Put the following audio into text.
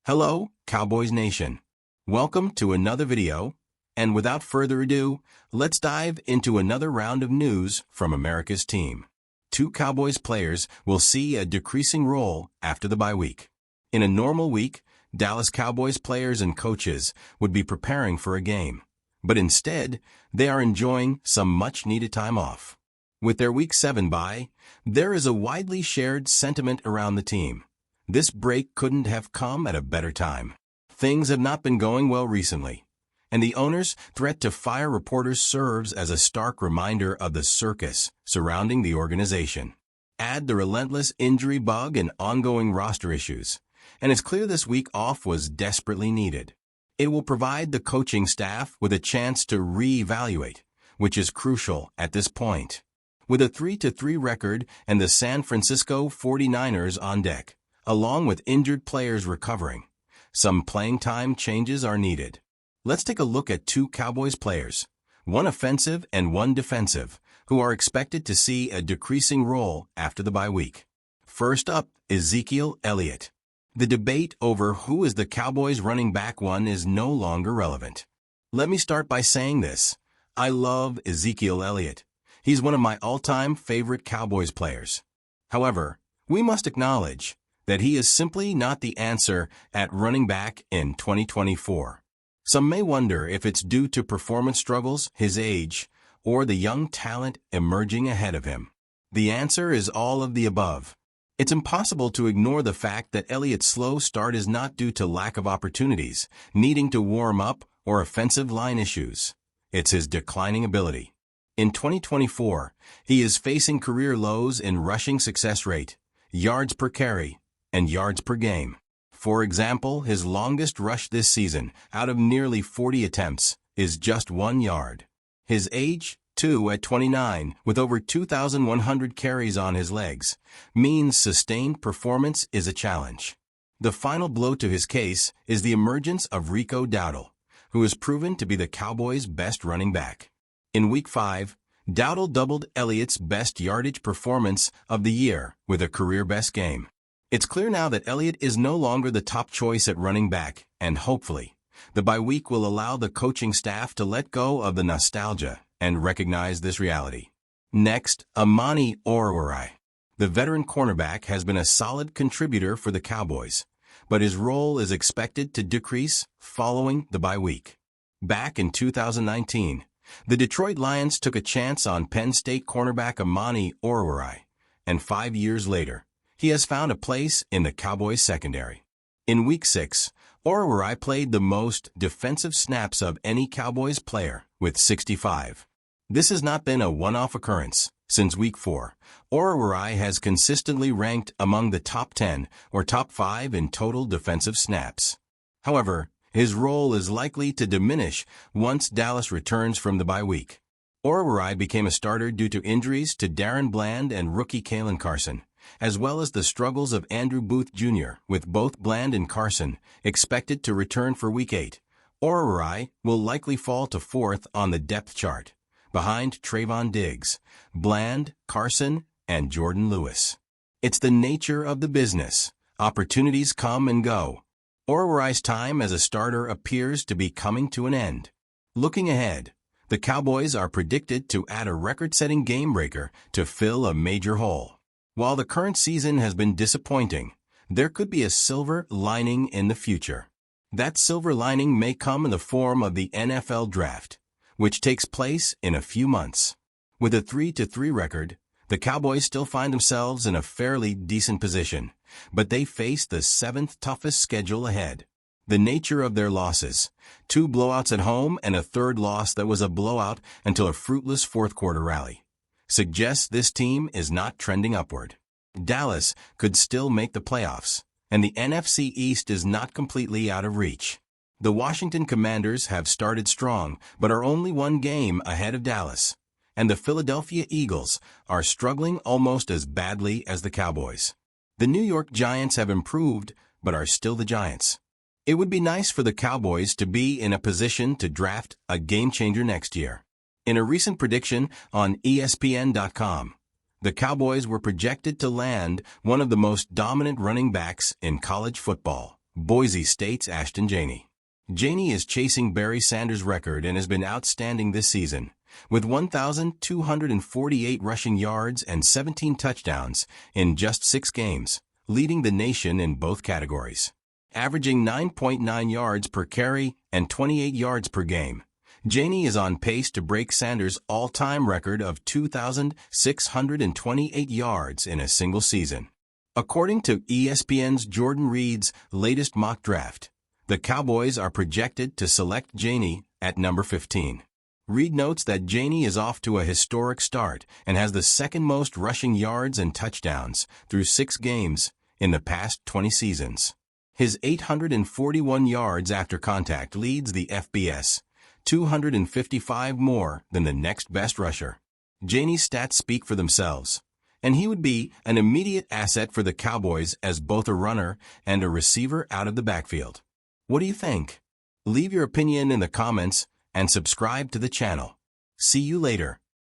Hello, Cowboys Nation. Welcome to another video, and without further ado, let's dive into another round of news from America's team. Two Cowboys players will see a decreasing role after the bye week. In a normal week, Dallas Cowboys players and coaches would be preparing for a game, but instead, they are enjoying some much-needed time off. With their Week 7 bye, there is a widely shared sentiment around the team. This break couldn't have come at a better time. Things have not been going well recently, and the owner's threat to fire reporters serves as a stark reminder of the circus surrounding the organization. Add the relentless injury bug and ongoing roster issues, and it's clear this week off was desperately needed. It will provide the coaching staff with a chance to reevaluate, which is crucial at this point. With a 3-3 record and the San Francisco 49ers on deck, along with injured players recovering, some playing time changes are needed. Let's take a look at two Cowboys players, one offensive and one defensive, who are expected to see a decreasing role after the bye week. First up, Ezekiel Elliot. The debate over who is the Cowboys running back one is no longer relevant. Let me start by saying this. I love Ezekiel Elliot. He's one of my all-time favorite Cowboys players. However, we must acknowledge that he is simply not the answer at running back in 2024. Some may wonder if it's due to performance struggles, his age, or the young talent emerging ahead of him. The answer is all of the above. It's impossible to ignore the fact that Elliott's slow start is not due to lack of opportunities, needing to warm up, or offensive line issues. It's his declining ability. In 2024, he is facing career lows in rushing success rate, yards per carry, and yards per game. For example, his longest rush this season, out of nearly 40 attempts, is just 1 yard. His age, too, at 29, with over 2,100 carries on his legs, means sustained performance is a challenge. The final blow to his case is the emergence of Rico Dowdle, who has proven to be the Cowboys' best running back. In Week 5, Dowdle doubled Elliott's best yardage performance of the year with a career-best game. It's clear now that Elliott is no longer the top choice at running back, and hopefully, the bye week will allow the coaching staff to let go of the nostalgia and recognize this reality. Next, Amari Orai. The veteran cornerback has been a solid contributor for the Cowboys, but his role is expected to decrease following the bye week. Back in 2019, the Detroit Lions took a chance on Penn State cornerback Amari Orai, and 5 years later, he has found a place in the Cowboys secondary. In Week 6, Orai played the most defensive snaps of any Cowboys player, with 65. This has not been a one-off occurrence. Since Week 4, Orai has consistently ranked among the top 10 or top 5 in total defensive snaps. However, his role is likely to diminish once Dallas returns from the bye week. Orai became a starter due to injuries to Darren Bland and rookie Kalen Carson, as well as the struggles of Andrew Booth Jr., with both Bland and Carson expected to return for Week 8. Orai will likely fall to 4th on the depth chart, behind Trayvon Diggs, Bland, Carson, and Jordan Lewis. It's the nature of the business. Opportunities come and go. Orai's time as a starter appears to be coming to an end. Looking ahead, the Cowboys are predicted to add a record-setting game-breaker to fill a major hole. While the current season has been disappointing, there could be a silver lining in the future. That silver lining may come in the form of the NFL Draft, which takes place in a few months. With a 3-3 record, the Cowboys still find themselves in a fairly decent position, but they face the 7th toughest schedule ahead. The nature of their losses, 2 blowouts at home and a 3rd loss that was a blowout until a fruitless fourth-quarter rally, suggests this team is not trending upward. Dallas could still make the playoffs, and the NFC East is not completely out of reach. The Washington Commanders have started strong, but are only 1 game ahead of Dallas, and the Philadelphia Eagles are struggling almost as badly as the Cowboys. The New York Giants have improved, but are still the Giants. It would be nice for the Cowboys to be in a position to draft a game-changer next year. In a recent prediction on ESPN.com, the Cowboys were projected to land one of the most dominant running backs in college football, Boise State's Ashton Janey. Janey is chasing Barry Sanders' record and has been outstanding this season, with 1,248 rushing yards and 17 touchdowns in just 6 games, leading the nation in both categories. Averaging 9.9 yards per carry and 28 yards per game, Janey is on pace to break Sanders' all-time record of 2,628 yards in a single season. According to ESPN's Jordan Reed's latest mock draft, the Cowboys are projected to select Janey at number 15. Reed notes that Janey is off to a historic start and has the second most rushing yards and touchdowns through 6 games in the past 20 seasons. His 841 yards after contact leads the FBS, 255 more than the next best rusher. Janey's stats speak for themselves, and he would be an immediate asset for the Cowboys as both a runner and a receiver out of the backfield. What do you think? Leave your opinion in the comments and subscribe to the channel. See you later.